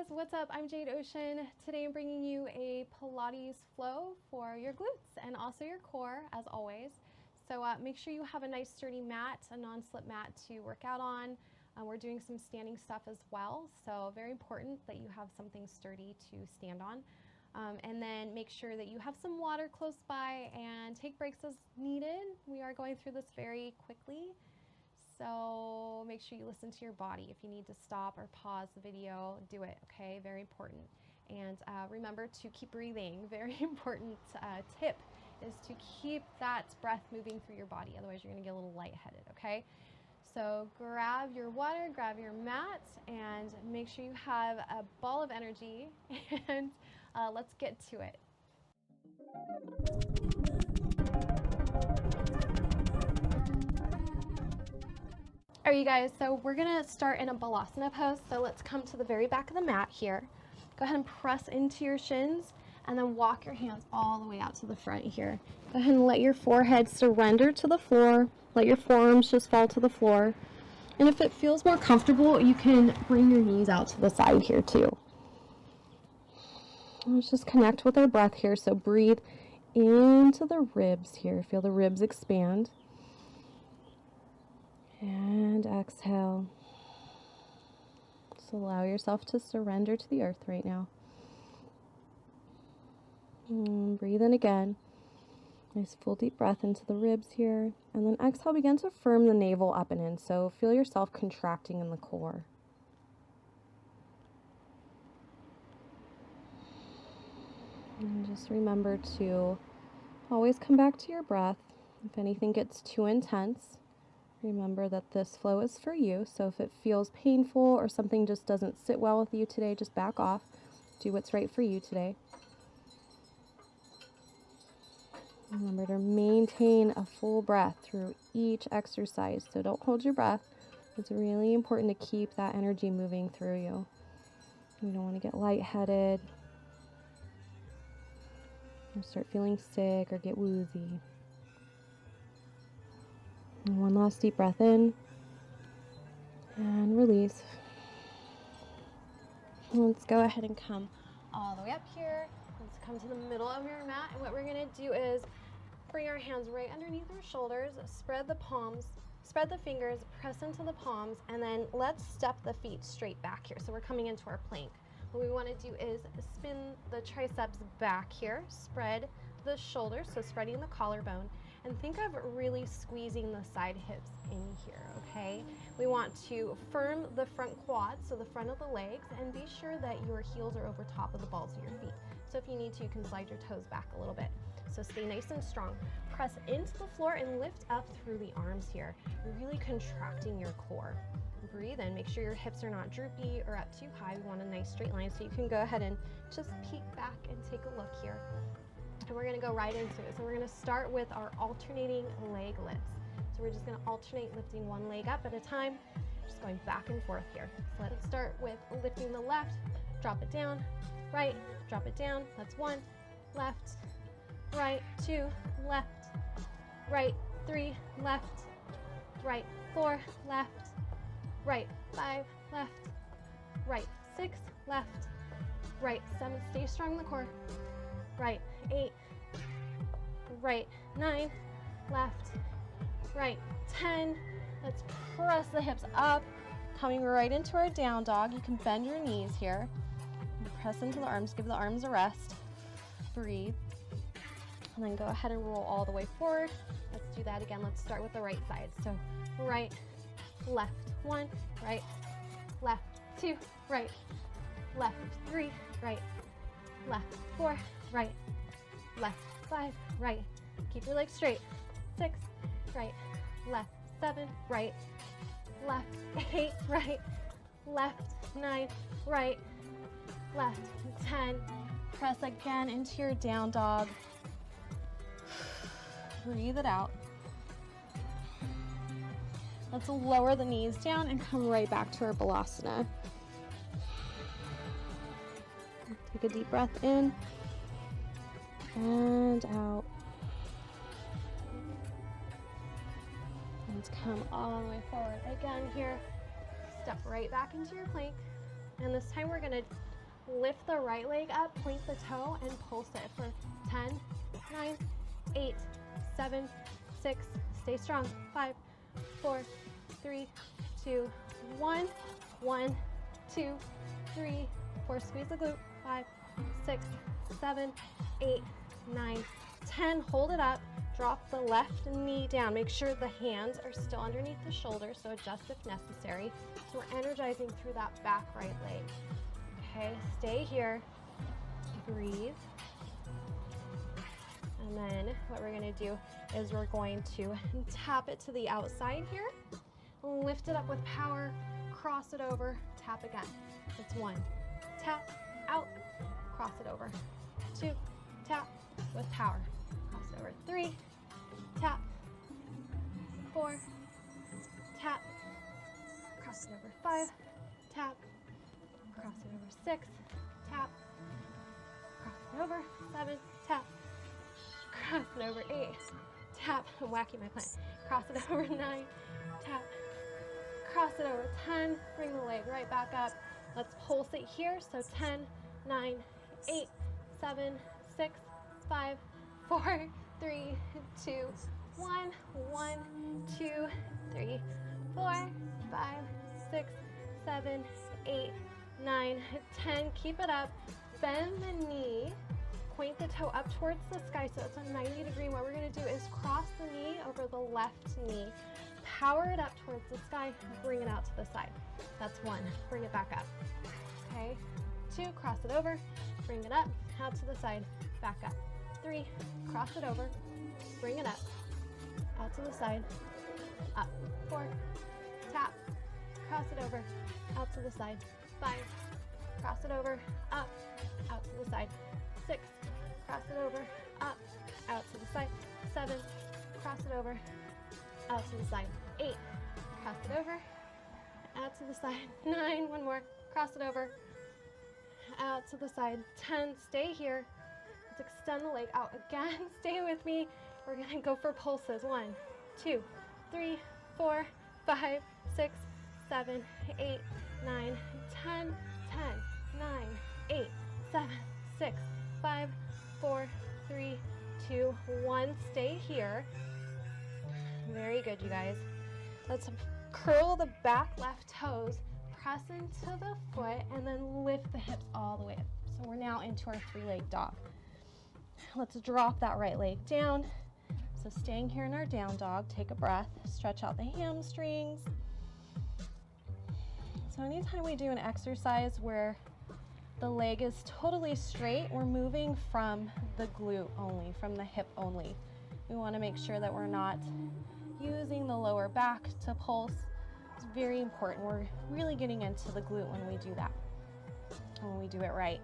guys, what's up? I'm Jade Ocean. Today I'm bringing you a Pilates flow for your glutes and also your core, as always. So make sure you have a nice sturdy mat, a non-slip mat to work out on. We're doing some standing stuff as well, so very important that you have something sturdy to stand on. And then make sure that you have some water close by and take breaks as needed. We are going through this very quickly. So make sure you listen to your body. If you need to stop or pause the video, do it, okay? Very important. And remember to keep breathing. Very important tip is to keep that breath moving through your body. Otherwise, you're gonna get a little lightheaded, okay? So grab your water, grab your mat, and make sure you have a ball of energy, and let's get to it. All right, you guys, so we're gonna start in a balasana pose. So let's come to the very back of the mat here. Go ahead and press into your shins and then walk your hands all the way out to the front here. Go ahead and let your forehead surrender to the floor. Let your forearms just fall to the floor. And if it feels more comfortable, you can bring your knees out to the side here too. Let's just connect with our breath here. So breathe into the ribs here. Feel the ribs expand. And exhale. Just allow yourself to surrender to the earth right now. And breathe in again. Nice full deep breath into the ribs here. And then exhale, begin to firm the navel up and in. So feel yourself contracting in the core. And just remember to always come back to your breath. If anything gets too intense, remember that this flow is for you. So if it feels painful or something just doesn't sit well with you today, just back off. Do what's right for you today. Remember to maintain a full breath through each exercise. So don't hold your breath. It's really important to keep that energy moving through you. You don't want to get lightheaded or start feeling sick or get woozy. And one last deep breath in and release. Let's go ahead and come all the way up here. Let's come to the middle of your mat, and what we're gonna do is bring our hands right underneath our shoulders, spread the palms, spread the fingers, press into the palms, and then let's step the feet straight back here. So we're coming into our plank. What we wanna do is spin the triceps back here, spread the shoulders, so spreading the collarbone, and think of really squeezing the side hips in here, okay? We want to firm the front quads, so the front of the legs, and be sure that your heels are over top of the balls of your feet. So if you need to, you can slide your toes back a little bit. So stay nice and strong. Press into the floor and lift up through the arms here. You're really contracting your core. Breathe in, make sure your hips are not droopy or up too high. We want a nice straight line, so you can go ahead and just peek back and take a look here. And we're gonna go right into it. So we're gonna start with our alternating leg lifts. So we're just gonna alternate lifting one leg up at a time, just going back and forth here. So let's start with lifting the left, drop it down, right, drop it down. That's 1, left, right, 2, left, right, 3, left, right, 4, left, right, 5, left, right, 6, left, right, 7, stay strong in the core, right, 8, right, 9, left, right, 10. Let's press the hips up, coming right into our down dog. You can bend your knees here. Press into the arms, give the arms a rest. Breathe. And then go ahead and roll all the way forward. Let's do that again. Let's start with the right side. So right, left, 1, right, left, 2, right, left, 3, right, left, 4, right, left, 5, right. Keep your legs straight. 6, right, left, 7, right, left, 8, right, left, 9, right, left, 10. Press again into your down dog. Breathe it out. Let's lower the knees down and come right back to our balasana. Take a deep breath in and out. Let's come all the way forward again here. Step right back into your plank. And this time we're gonna lift the right leg up, point the toe, and pulse it for 10, 9, 8, 7, 6, stay strong, 5, 4, 3, 2, 1, 1, 2, 3, 4, squeeze the glute, 5, 6, 7, 8, 9, 10, hold it up, drop the left knee down, make sure the hands are still underneath the shoulders, so adjust if necessary. So we're energizing through that back right leg. Okay, stay here, breathe. And then what we're gonna do is we're going to tap it to the outside here, lift it up with power, cross it over, tap again. It's 1, tap, out, cross it over. 2, tap, with power, cross it over. 3, tap, 4, tap, cross it over. 5, tap, cross it over. 6, tap, cross it over. 7, tap, cross it over. 8, tap, I'm whacking my plant, cross it over. 9, tap, cross it over. 10, bring the leg right back up. Let's pulse it here, so 10, 9, 8, 7, 6, 5, 4, 3, 2, 1, 1, 2, 3, 4, 5, 6, 7, 8, 9, 10. Keep it up. Bend the knee. Point the toe up towards the sky so it's a 90-degree. What we're going to do is cross the knee over the left knee. Power it up towards the sky. Bring it out to the side. That's 1. Bring it back up. Okay. 2. Cross it over. Bring it up. Out to the side. Back up. 3. Cross it over. Bring it up. Out to the side. Up. 4. Tap. Cross it over. Out to the side. 5. Cross it over. Up. Out to the side. 6. Cross it over. Up. Out to the side. 7. Cross it over. Out to the side. 8. Cross it over. Out to the side. 9. One more. Cross it over. Out to the side. 10. Stay here. Let's extend the leg out again. Stay with me. We're going to go for pulses. 1, 2, 3, 4, 5, 6, 7, 8, 9, 10, 10, 9, 8, 7, 6, 5, 4, 3, 2, 1. Stay here. Very good, you guys. Let's curl the back left toes, press into the foot, and then lift the hips all the way up. So we're now into our 3-leg dog. Let's drop that right leg down. So staying here in our down dog, take a breath, stretch out the hamstrings. So anytime we do an exercise where the leg is totally straight, we're moving from the glute only, from the hip only. We want to make sure that we're not using the lower back to pulse. It's very important. We're really getting into the glute when we do that, when we do it right.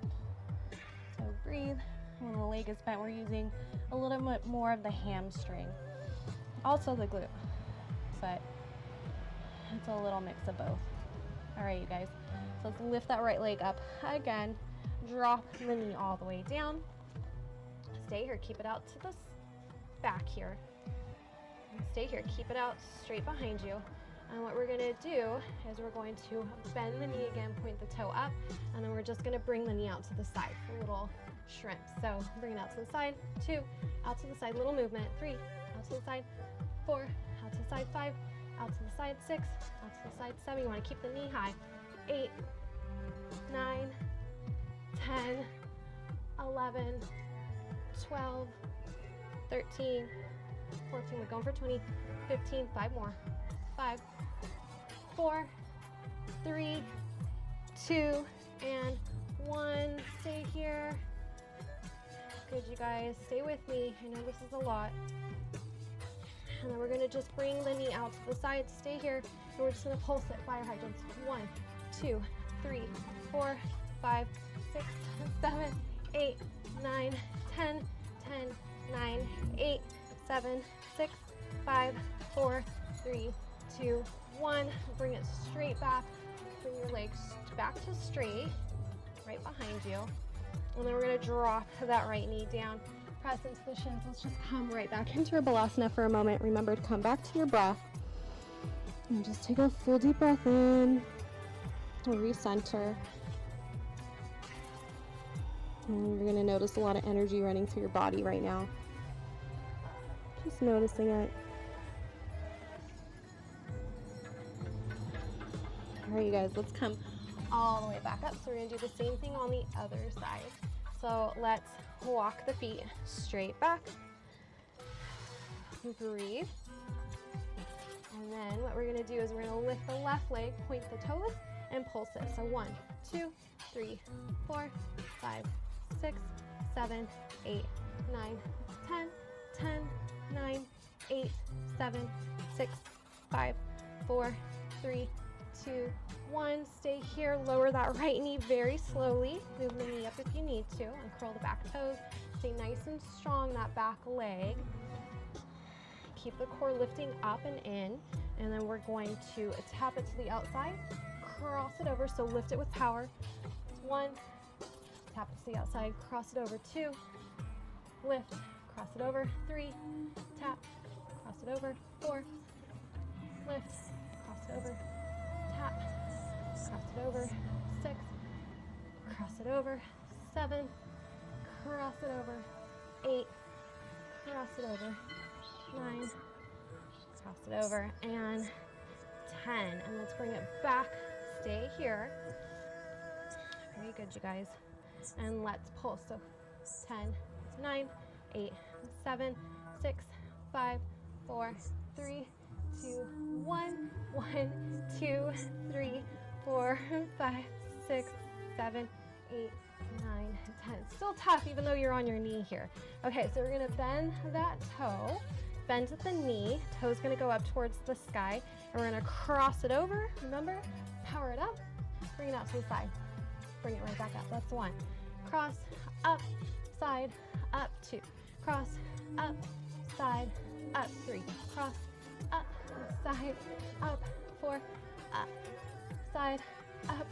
So breathe. When the leg is bent, we're using a little bit more of the hamstring, also the glute, but it's a little mix of both. All right, you guys, so let's lift that right leg up again, drop the knee all the way down, stay here, keep it out to the back here, stay here, keep it out straight behind you. And what we're gonna do is we're going to bend the knee again, point the toe up, and then we're just gonna bring the knee out to the side for a little shrimp. So bring it out to the side, 2, out to the side, little movement, 3, out to the side, 4, out to the side, 5, out to the side, 6, out to the side, 7. You wanna keep the knee high. 8, 9, 10, 11, 12, 13, 14, we're going for 20, 15, 5 more. 5, 4, 3, 2, and 1. Stay here. Good, you guys. Stay with me. I know this is a lot. And then we're going to just bring the knee out to the side. Stay here. And we're just going to pulse it. Fire hydrants. 1, 2, 3, 4, 5, 6, 7, 8, 9, 10, 10, 9, 8, 7, 6, 5, 4, 3, 2, 1. Bring it straight back. Bring your legs back to straight, right behind you. And then we're going to drop that right knee down, press into the shins. Let's just come right back into our balasana for a moment. Remember to come back to your breath. And just take a full deep breath in. Recenter. And you're going to notice a lot of energy running through your body right now. Just noticing it. All right, you guys, let's come all the way back up. So we're going to do the same thing on the other side. So let's walk the feet straight back. Breathe. And then what we're going to do is we're going to lift the left leg, point the toes, and pulse it. So 1, 2, 3, 4, 5, 6, 7, 8, 9, 10, 10, 9, 8, 7, 6, 5, 4, 3, 2, 1. Stay here. Lower that right knee very slowly. Move the knee up if you need to, and curl the back toes. Stay nice and strong, that back leg. Keep the core lifting up and in, and then we're going to tap it to the outside, cross it over, so lift it with power. 1, tap it to the outside, cross it over. 2, lift, cross it over. 3, tap, cross it over. 4, lift, cross it over. Tap, cross it over. 6, cross it over. 7, cross it over. 8, cross it over. 9, cross it over, and 10. And let's bring it back. Stay here. Very good, you guys. And let's pulse. So 10, 9, 8, 7, 6, 5, 4, 3, 2, 1. 1, 2, 3, 4, 5, 6, 7, 8, 9, 10. Still tough even though you're on your knee here. Okay, so we're gonna bend that toe. Bend at the knee, toe's gonna go up towards the sky, and we're gonna cross it over. Remember, power it up, bring it out to the side. Bring it right back up, that's 1. Cross, up, side, up, 2. Cross, up, side, up, 3. Cross, up, side, up, 4. Up, side, up.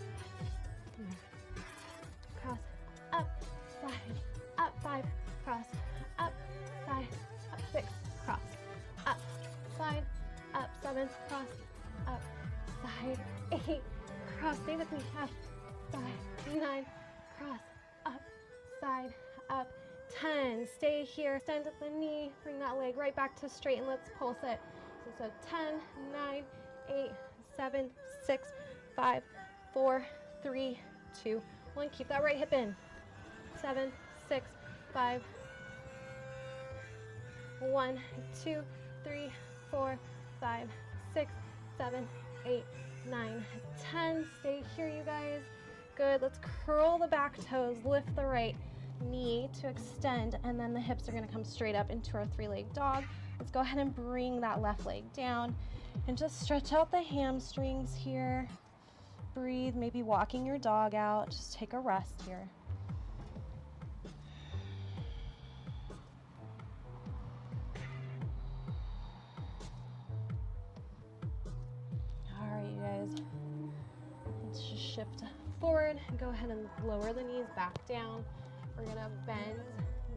Cross, up, side, up, 5. Cross, up, side, up, 6. Cross, up, side, up, 7, cross, up, side, 8, cross, stay with me, up, side, 9, cross, up, side, up, 10, stay here, stand at the knee, bring that leg right back to straight, and let's pulse it. So 10, 9, 8, 7, 6, 5, 4, 3, 2, 1, keep that right hip in. 7, 6, 5, 1, 2, 3, 4, 5, 6, 7, 8, 9, 10. Stay here, you guys. Good. Let's curl the back toes, lift the right knee to extend, and then the hips are going to come straight up into our 3-leg dog. Let's go ahead and bring that left leg down and just stretch out the hamstrings here. Breathe, maybe walking your dog out. Just take a rest here. Let's just shift forward and go ahead and lower the knees back down. We're gonna bend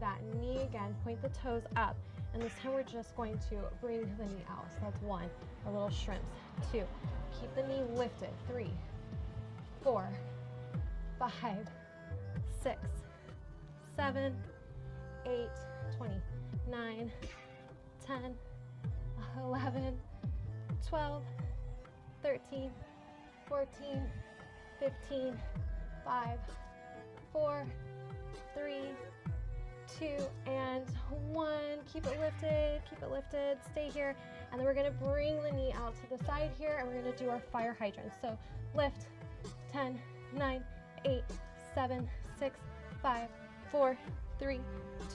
that knee again, point the toes up, and this time we're just going to bring the knee out. So that's 1, a little shrimps. 2, keep the knee lifted. 3, 4, 5, 6, 7, 8, 20, 9, 10, 11, 12, 13, 14, 15, 5, 4, 3, 2, and 1. Keep it lifted, stay here. And then we're gonna bring the knee out to the side here, and we're gonna do our fire hydrant. So lift, 10, 9, 8, 7, 6, 5, 4, 3,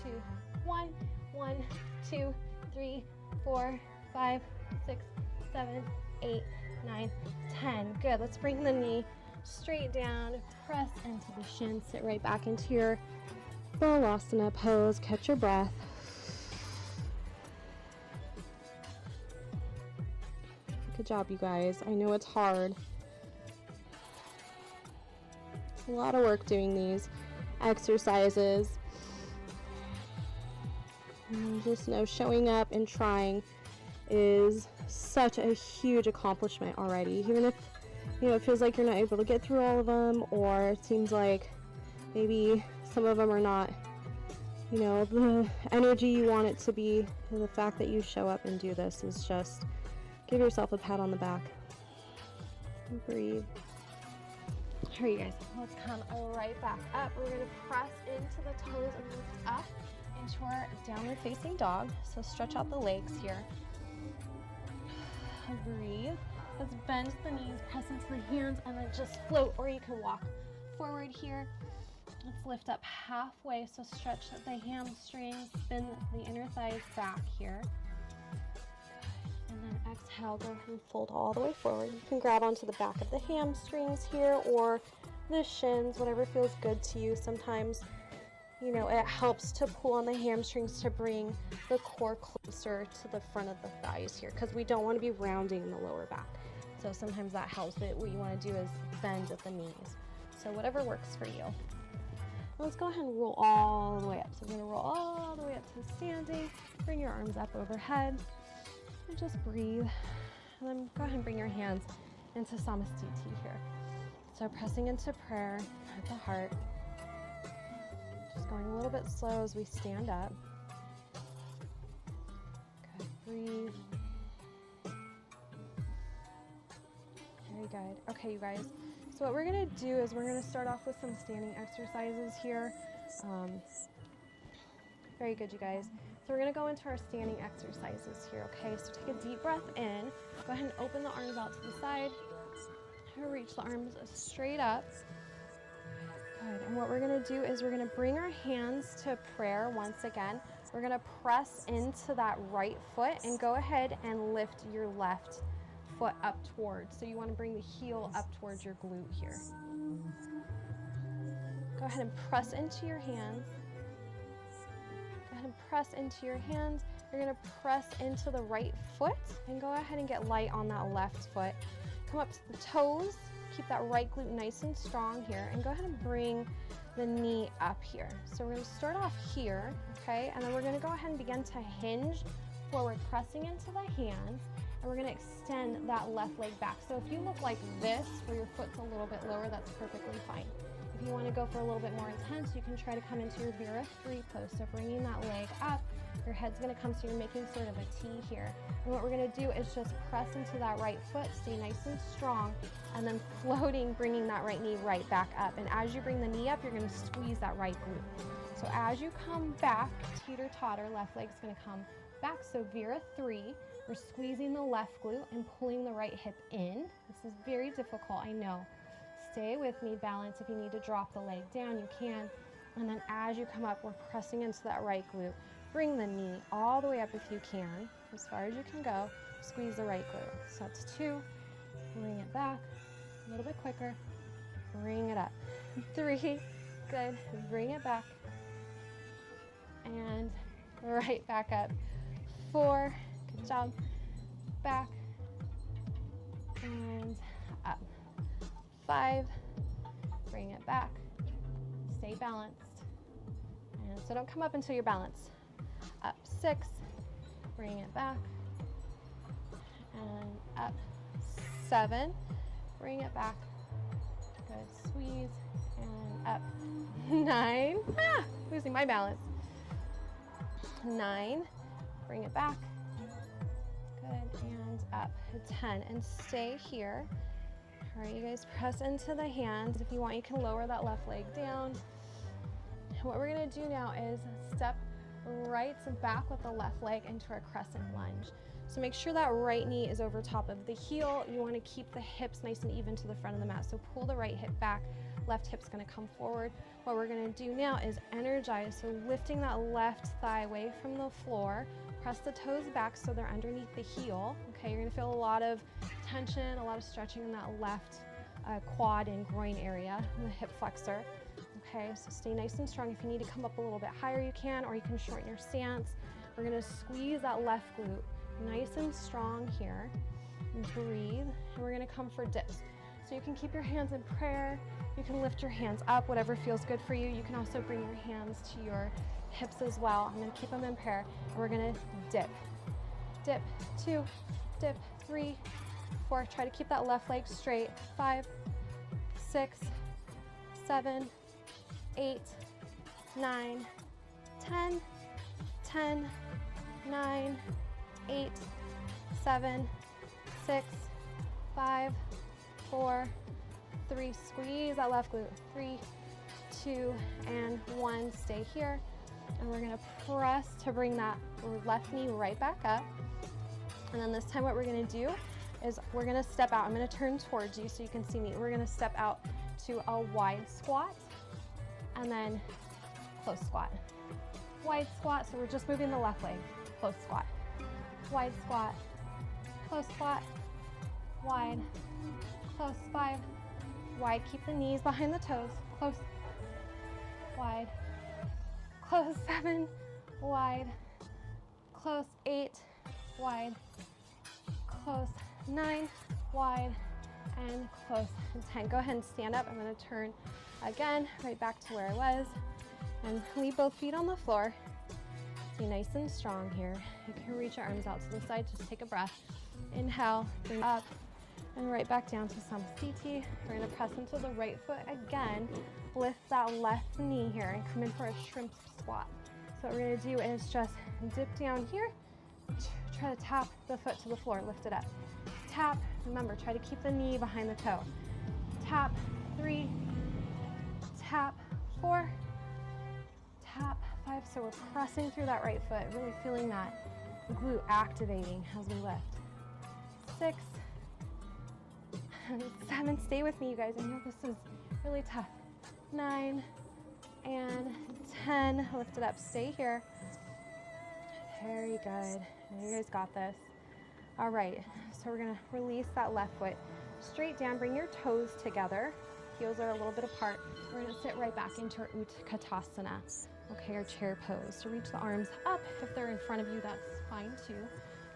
2, 1. 1, 2, 3, 4, 5, 6, 7, 8, 9, 10. Good. Let's bring the knee straight down, press into the shin, sit right back into your Balasana pose. Catch your breath. Good job, you guys. I know it's hard. It's a lot of work doing these exercises. And just know showing up and trying is such a huge accomplishment already. Even if, you know, it feels like you're not able to get through all of them, or it seems like maybe some of them are not, you know, the energy you want it to be. And the fact that you show up and do this is just, give yourself a pat on the back. And breathe. All right, you guys, let's come right back up. We're gonna press into the toes and lift up into our downward facing dog. So stretch out the legs here. Breathe. Let's bend the knees, press into the hands, and then just float, or you can walk forward here. Let's lift up halfway, so stretch the hamstrings, spin the inner thighs back here. And then exhale, go ahead and fold all the way forward. You can grab onto the back of the hamstrings here or the shins, whatever feels good to you. Sometimes, you know, it helps to pull on the hamstrings to bring the core closer to the front of the thighs here, because we don't want to be rounding the lower back. So sometimes that helps, but what you want to do is bend at the knees. So whatever works for you. Let's go ahead and roll all the way up. So we're going to roll all the way up to standing. Bring your arms up overhead and just breathe. And then go ahead and bring your hands into Samastiti here. So pressing into prayer at the heart. Just going a little bit slow as we stand up. Good, breathe. Very good. Okay, you guys. So what we're gonna do is we're gonna start off with some standing exercises here. Very good, you guys. So we're gonna go into our standing exercises here, okay? So take a deep breath in. Go ahead and open the arms out to the side. Reach the arms straight up. Good. And what we're gonna do is we're gonna bring our hands to prayer once again. We're gonna press into that right foot and go ahead and lift your left foot up towards. So you want to bring the heel up towards your glute here. Go ahead and press into your hands. Go ahead and press into your hands. You're going to press into the right foot and go ahead and get light on that left foot. Come up to the toes. Keep that right glute nice and strong here, and go ahead and bring the knee up here. So we're going to start off here, okay? And then we're going to go ahead and begin to hinge forward, pressing into the hands. And we're going to extend that left leg back. So if you look like this, where your foot's a little bit lower, that's perfectly fine. If you want to go for a little bit more intense, you can try to come into your Vera 3 pose. So bringing that leg up, your head's going to come, so you're making sort of a T here. And what we're going to do is just press into that right foot, stay nice and strong, and then floating, bringing that right knee right back up. And as you bring the knee up, you're going to squeeze that right glute. So as you come back, teeter-totter, left leg's going to come back. So Vera 3. We're squeezing the left glute and pulling the right hip in. This is very difficult, I know. Stay with me, balance. If you need to drop the leg down, you can. And then as you come up, we're pressing into that right glute. Bring the knee all the way up if you can, as far as you can go. Squeeze the right glute. So that's 2. Bring it back. A little bit quicker. Bring it up. 3. Good. Bring it back. And right back up. 4. Good job. Back and up. 5. Bring it back. Stay balanced. And so don't come up until you're balanced. Up. 6. Bring it back. And up. 7. Bring it back. Good. Squeeze. And up. 9. Losing my balance. 9. Bring it back. Good, and up. 10, and stay here. All right, you guys, press into the hands. If you want, you can lower that left leg down. What we're gonna do now is step right back with the left leg into our crescent lunge. So make sure that right knee is over top of the heel. You wanna keep the hips nice and even to the front of the mat. So pull the right hip back, left hip's gonna come forward. What we're gonna do now is energize, so lifting that left thigh away from the floor. Press the toes back so they're underneath the heel. Okay, you're gonna feel a lot of tension, a lot of stretching in that left quad and groin area, the hip flexor. Okay, so stay nice and strong. If you need to come up a little bit higher, you can, or you can shorten your stance. We're gonna squeeze that left glute nice and strong here. And breathe, and we're gonna come for dips. So you can keep your hands in prayer. You can lift your hands up, whatever feels good for you. You can also bring your hands to your hips as well. I'm gonna keep them in prayer, and we're gonna dip. Dip, 2, dip, 3, 4. Try to keep that left leg straight. 5, 6, 7, 8, 9, 10, 10, 9, 8, 7, 6, 5, 4, 3. Squeeze that left glute. 3, 2, and 1. Stay here. And we're gonna press to bring that left knee right back up. And then this time what we're gonna do is we're gonna step out. I'm gonna turn towards you so you can see me. We're gonna step out to a wide squat and then close squat. Wide squat, so we're just moving the left leg. Close squat. Wide squat. Close squat. Wide. Close. 5. Wide. Keep the knees behind the toes. Close. Wide. Close. 7. Wide. Close. 8. Wide. Close. 9. Wide. And close. 10. Go ahead and stand up. I'm going to turn again right back to where I was and leave both feet on the floor. Stay nice and strong here. You can reach your arms out to the side. Just take a breath. Inhale, bring up and right back down to Samasthiti. We're going to press into the right foot again. Lift that left knee here and come in for a shrimp squat. So what we're going to do is just dip down here. Try to tap the foot to the floor. Lift it up. Tap. Remember, try to keep the knee behind the toe. Tap. 3. Tap. 4. Tap. 5. So we're pressing through that right foot, really feeling that glute activating as we lift. 6 and 7. Stay with me, you guys. I know this is really tough. 9 and 10. Lift it up. Stay here. Very good. You guys got this. All right. So we're going to release that left foot straight down. Bring your toes together. Heels are a little bit apart. We're going to sit right back into our Utkatasana. Okay, our chair pose. So reach the arms up. If they're in front of you, that's fine too.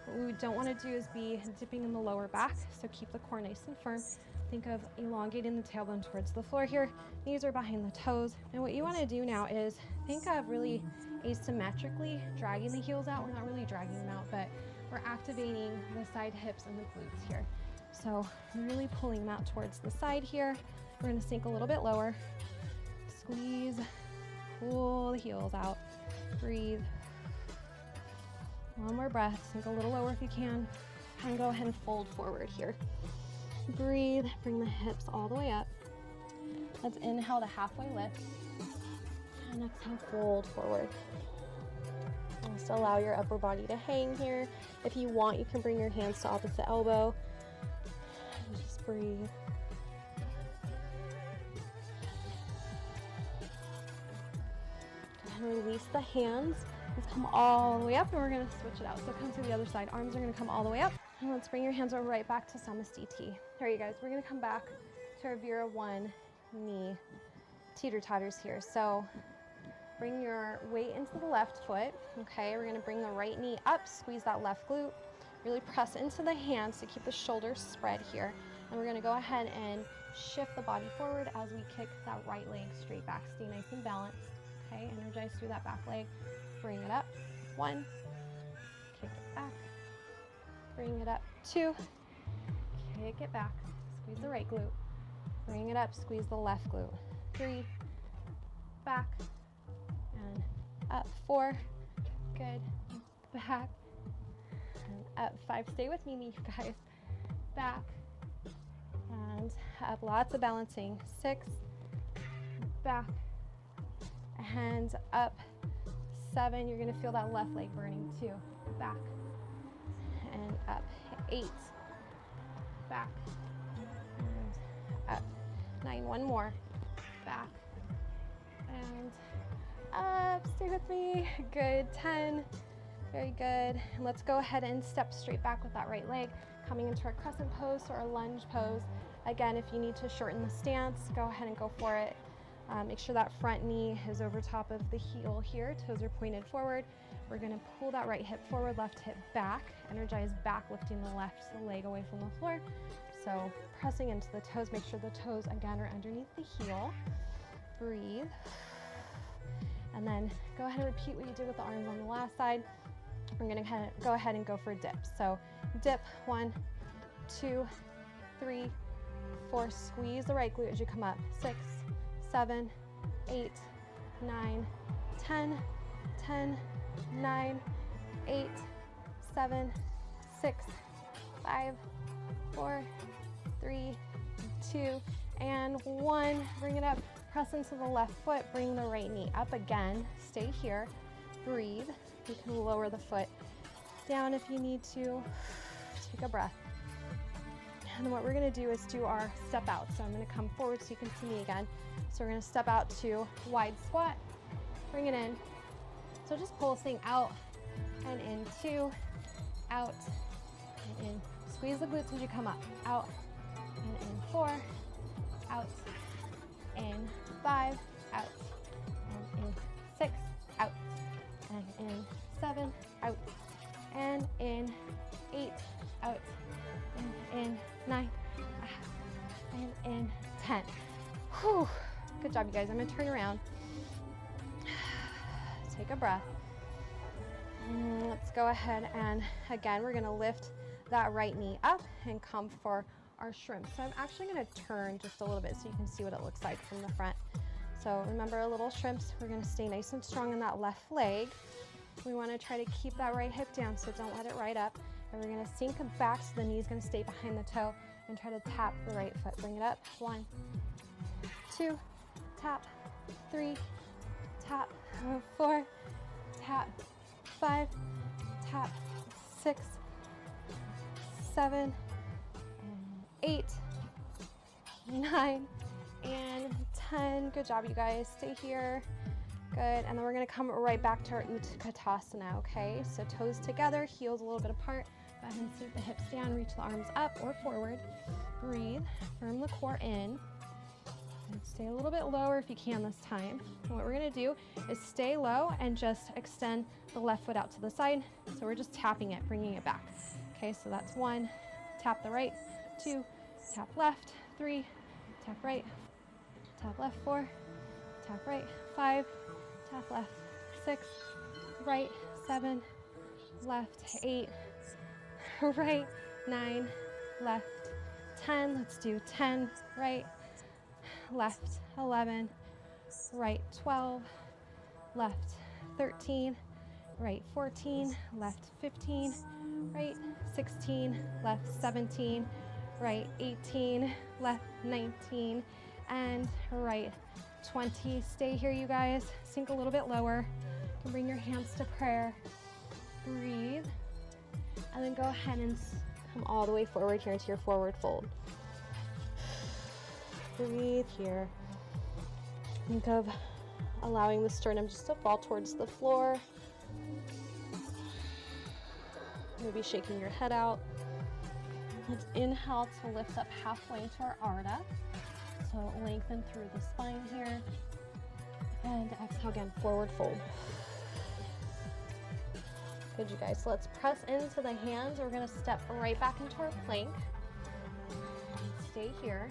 What we don't want to do is be dipping in the lower back. So keep the core nice and firm. Think of elongating the tailbone towards the floor here. Knees are behind the toes. And what you want to do now is think of really asymmetrically dragging the heels out. We're not really dragging them out, but we're activating the side hips and the glutes here. So really pulling them out towards the side here. We're going to sink a little bit lower. Squeeze, pull the heels out. Breathe. One more breath. Sink a little lower if you can. And go ahead and fold forward here. Breathe. Bring the hips all the way up. Let's inhale to halfway lift. And exhale, fold forward. Just allow your upper body to hang here. If you want, you can bring your hands to opposite elbow. And just breathe. Go ahead and release the hands. Let's come all the way up, and we're going to switch it out. So come to the other side. Arms are going to come all the way up. And let's bring your hands over right back to Samasthiti. All right, you guys, we're going to come back to our Vira 1 knee teeter-totters here. So bring your weight into the left foot. Okay, we're going to bring the right knee up, squeeze that left glute. Really press into the hands to keep the shoulders spread here. And we're going to go ahead and shift the body forward as we kick that right leg straight back. Stay nice and balanced. Okay, energize through that back leg. Bring it up. 1. Kick it back. Bring it up. 2. Kick it back. Squeeze the right glute. Bring it up. Squeeze the left glute. 3. Back. And up. 4. Good. Back. And up. 5. Stay with me, you guys. Back. And up. Lots of balancing. 6. Back. And up. 7. You're going to feel that left leg burning. 2. Back. And up. 8. Back. And up. 9. One more. Back. And up. Stay with me. Good. 10. Very good. And let's go ahead and step straight back with that right leg, coming into our crescent pose or our lunge pose. Again, if you need to shorten the stance, go ahead and go for it. Make sure that front knee is over top of the heel here. Toes are pointed forward. We're going to pull that right hip forward, left hip back. Energize back, lifting the left leg away from the floor. So pressing into the toes. Make sure the toes, again, are underneath the heel. Breathe. And then go ahead and repeat what you did with the arms on the last side. We're going to go ahead and go for a dip. So dip. 1, 2, 3, 4. Squeeze the right glute as you come up. 6, 7, 8, 9, 10, 10, 9, 8, 7, 6, 5, 4, 3, 2, and 1. Bring it up. Press into the left foot. Bring the right knee up again. Stay here. Breathe. You can lower the foot down if you need to. Take a breath. And what we're going to do is do our step out. So I'm going to come forward so you can see me again. So we're going to step out to wide squat. Bring it in. So just pulsing out and in. 2, out and in. Squeeze the glutes as you come up. Out and in. 4, out, in. 5, out, and in. 6, out, and in. 7, out, and in. 8, out, and in. 9, out, and in. 10. Whew. Good job, you guys. I'm gonna turn around. Take a breath. Let's go ahead and again, we're gonna lift that right knee up and come for our shrimp. So I'm actually gonna turn just a little bit so you can see what it looks like from the front. So remember our little shrimps, we're gonna stay nice and strong in that left leg. We wanna try to keep that right hip down, so don't let it right up. And we're gonna sink back so the knee's gonna stay behind the toe and try to tap the right foot. Bring it up. 1, 2, tap, 3, tap, 4, tap, 5, tap, 6, 7, 8, 9, and 10. Good job, you guys. Stay here. Good. And then we're going to come right back to our Utkatasana, okay? So toes together, heels a little bit apart. Go ahead and sink the hips down, reach the arms up or forward. Breathe. Firm the core in. And stay a little bit lower if you can this time. And what we're going to do is stay low and just extend the left foot out to the side. So we're just tapping it, bringing it back. Okay, so that's 1, tap the right, 2, tap left, 3, tap right, tap left, 4, tap right, 5, tap left, 6, right, 7, left, 8, right, 9, left, 10. Let's do 10, right, left, 11, right, 12, left, 13, right, 14, left, 15, right, 16, left, 17, right, 18, left, 19, and right, 20. Stay here, you guys. Sink a little bit lower. You can bring your hands to prayer. Breathe. And then go ahead and come all the way forward here into your forward fold. Breathe here. Think of allowing the sternum just to fall towards the floor. Maybe shaking your head out. Let's inhale to lift up halfway to our Ardha. So lengthen through the spine here. And exhale again, forward fold. Good, you guys. So let's press into the hands. We're gonna step right back into our plank. Stay here.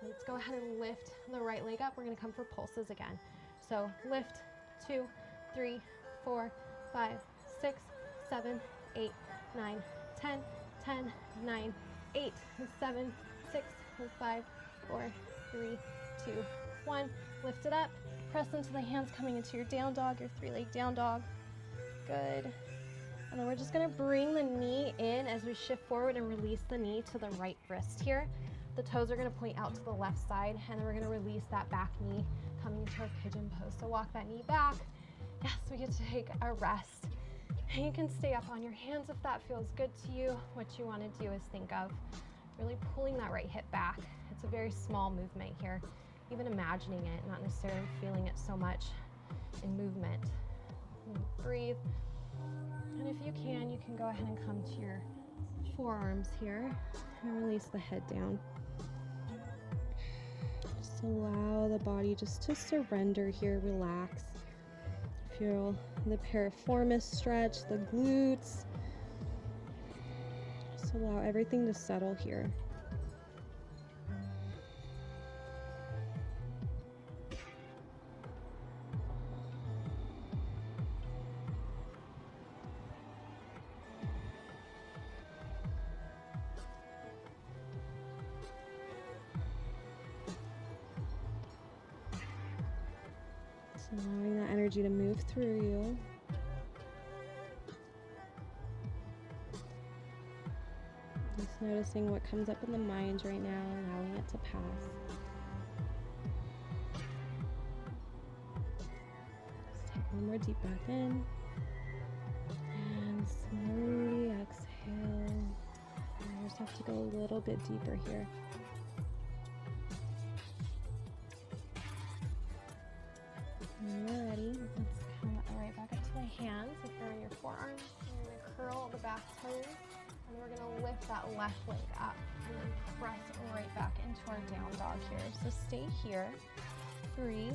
Let's go ahead and lift the right leg up. We're gonna come for pulses again. So lift, 2, 3, 4, 5, 6, 7, 8, 9, 10, 10, 9, 8, 7, 6, 5, 4, 3, 2, 1. Lift it up. Press into the hands coming into your down dog, your 3-leg down dog. Good. And then we're just gonna bring the knee in as we shift forward and release the knee to the right wrist here. The toes are gonna point out to the left side, and then we're gonna release that back knee coming into our pigeon pose. So walk that knee back. Yes, we get to take a rest. And you can stay up on your hands if that feels good to you. What you wanna do is think of really pulling that right hip back. It's a very small movement here. Even imagining it, not necessarily feeling it so much in movement. Breathe. And if you can go ahead and come to your forearms here and release the head down. Just allow the body just to surrender here, relax. Feel the piriformis stretch, the glutes. Just allow everything to settle here. allowing that energy to move through you. Just noticing what comes up in the mind right now, allowing it to pass. Just take one more deep breath in. And slowly exhale. You just have to go a little bit deeper here. When you're ready, let's come right back up to the hands. If you're on your forearms, you're going to curl the back toes, and we're going to lift that left leg up and then press right back into our down dog here. So stay here. Breathe.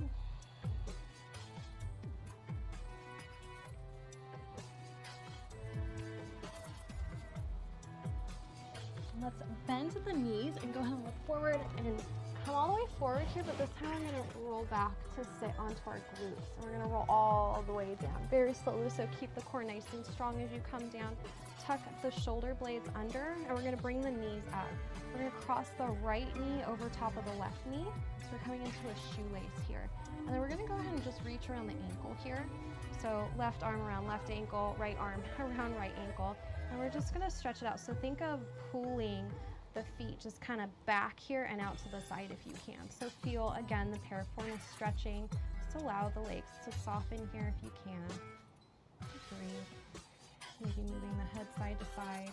Let's bend the knees and go ahead and look forward and come all the way forward here, but this time we're going to roll back to sit onto our glutes. And we're going to roll all the way down very slowly, so keep the core nice and strong as you come down. Tuck the shoulder blades under, and we're going to bring the knees up. We're going to cross the right knee over top of the left knee, so we're coming into a shoelace here. And then we're going to go ahead and just reach around the ankle here. So left arm around left ankle, right arm around right ankle. And we're just going to stretch it out. So think of pulling the feet just kind of back here and out to the side if you can. So feel, again, the piriformis stretching. Just allow the legs to soften here if you can. Breathe. Maybe moving the head side to side.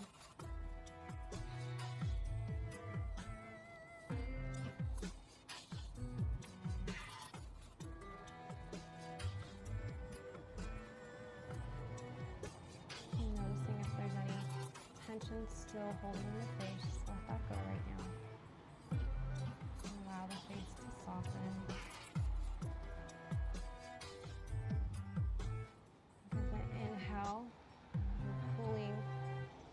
Still holding in the face, just let that go right now. Allow the face to soften. As I inhale, you're pulling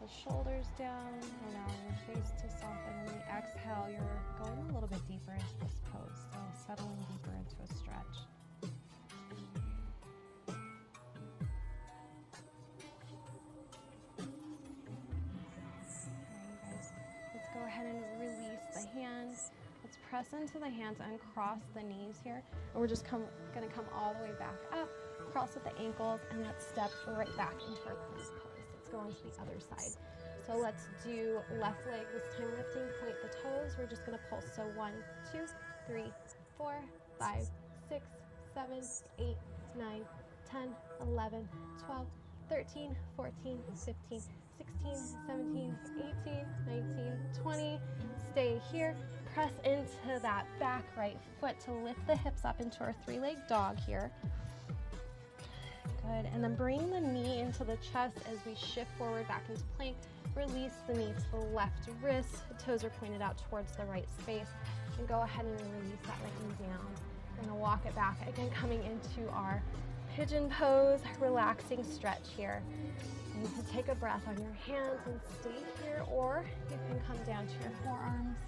the shoulders down, allowing the face to soften. And the exhale, you're going a little bit deeper into this pose, so settling deeper into a stretch. Go ahead and release the hands. Let's press into the hands and cross the knees here. And we're just going to come all the way back up, cross with the ankles, and let's step right back into our plank pose. Let's go on to the other side. So let's do left leg, this time lifting, point the toes. We're just going to pulse. So 1, 2, 3, 4, 5, 6, 7, 8, 9, 10, 11, 12, 13, 14, 15, 16, 17, 18, 19, 20. Stay here. Press into that back right foot to lift the hips up into our three-leg dog here. Good. And then bring the knee into the chest as we shift forward back into plank. Release the knee to the left wrist. The toes are pointed out towards the right space. And go ahead and release that right knee down. We're going to walk it back. Again, coming into our pigeon pose, relaxing stretch here. You can take a breath on your hands and stay here, or you can come down to your forearms.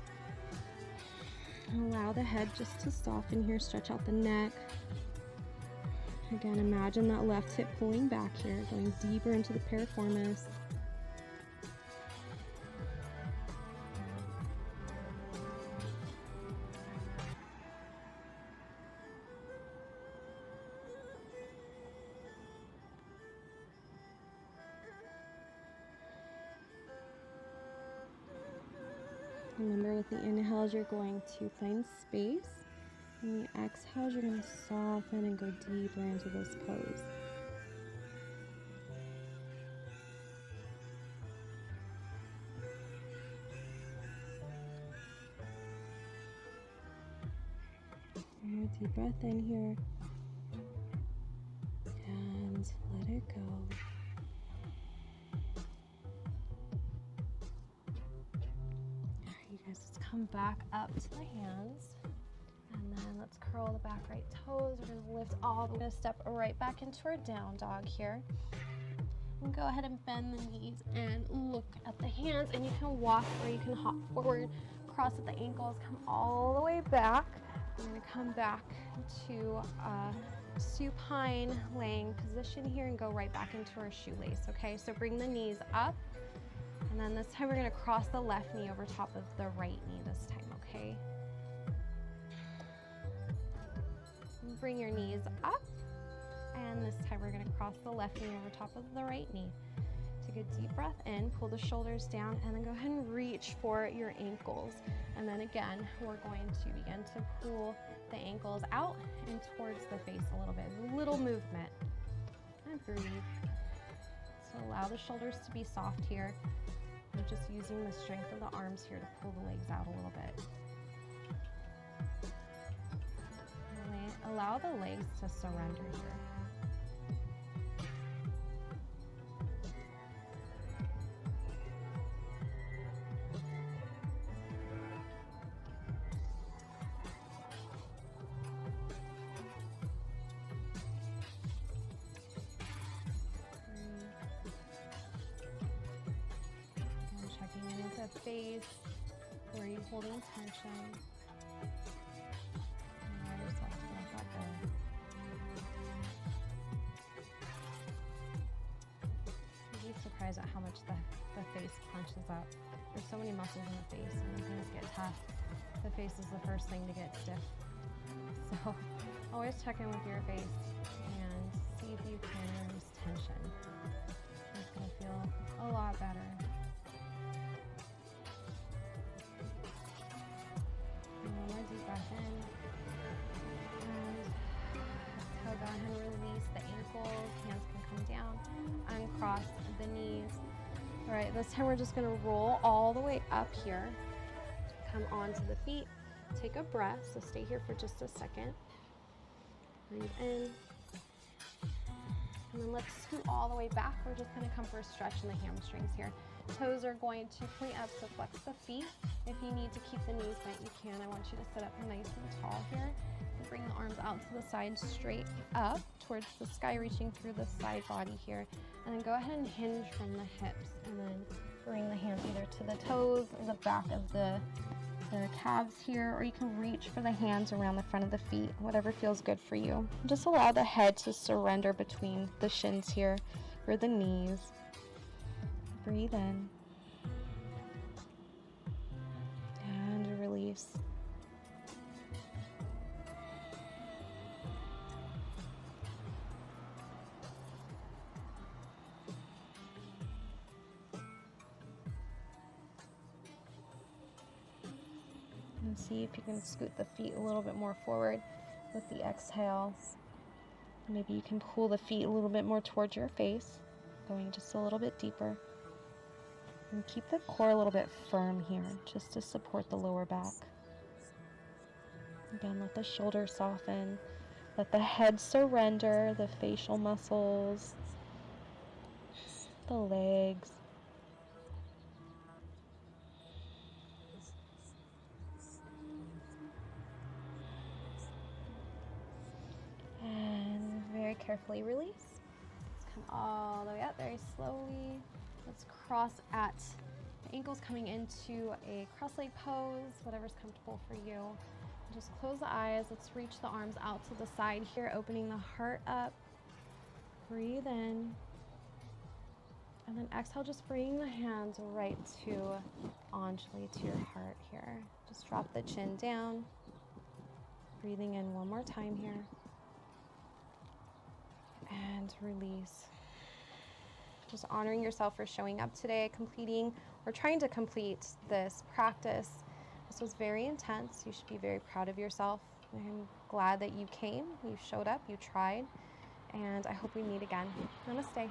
And allow the head just to soften here, stretch out the neck. Again, imagine that left hip pulling back here, going deeper into the piriformis. Remember, with the inhales, you're going to find space. And the exhales, you're going to soften and go deeper into this pose. Deep breath in here. And let it go. Let's come back up to the hands, and then let's curl the back right toes. We're going to lift all the way, step right back into our down dog here. And go ahead and bend the knees and look at the hands, and you can walk or you can hop forward, cross at the ankles, come all the way back. We're going to come back to supine laying position here and go right back into our shoelace, okay? So bring the knees up. And then this time we're going to cross the left knee over top of the right knee this time, okay? And bring your knees up. And this time we're gonna cross the left knee over top of the right knee. Take a deep breath in, pull the shoulders down, and then go ahead and reach for your ankles. And then again, we're going to begin to pull the ankles out and towards the face a little bit. A little movement. And breathe. So allow the shoulders to be soft here. We're just using the strength of the arms here to pull the legs out a little bit. And allow the legs to surrender here. Face, where are you holding tension? Allow yourself to let that go. You'd be surprised at how much the face punches up. There's so many muscles in the face, and when things get tough, the face is the first thing to get stiff. So always check in with your face and see if you can release tension. It's going to feel a lot better. Deep breath in, and exhale, go ahead and release the ankles, hands can come down, uncross the knees. All right, this time we're just gonna roll all the way up here, come onto the feet, take a breath, so stay here for just a second, breathe in, and then let's scoot all the way back. We're just gonna come for a stretch in the hamstrings here. Toes are going to point up, so flex the feet. If you need to keep the knees bent, you can. I want you to sit up nice and tall here. And bring the arms out to the side, straight up towards the sky, reaching through the side body here. And then go ahead and hinge from the hips, and then bring the hands either to the toes or the back of the calves here, or you can reach for the hands around the front of the feet, whatever feels good for you. Just allow the head to surrender between the shins here, or the knees. Breathe in and release. And see if you can scoot the feet a little bit more forward with the exhale. Maybe you can pull the feet a little bit more towards your face, going just a little bit deeper. And keep the core a little bit firm here, just to support the lower back. Again, let the shoulders soften. Let the head surrender, the facial muscles, the legs. And very carefully release. Let's come all the way up very slowly. Let's cross at the ankles, coming into a cross-leg pose, whatever's comfortable for you. Just close the eyes. Let's reach the arms out to the side here, opening the heart up. Breathe in. And then exhale, just bring the hands right to Anjali, to your heart here. Just drop the chin down. Breathing in one more time here. And release. Just honoring yourself for showing up today, completing or trying to complete this practice. This was very intense. You should be very proud of yourself. I'm glad that you came, you showed up, you tried, and I hope we meet again. Namaste.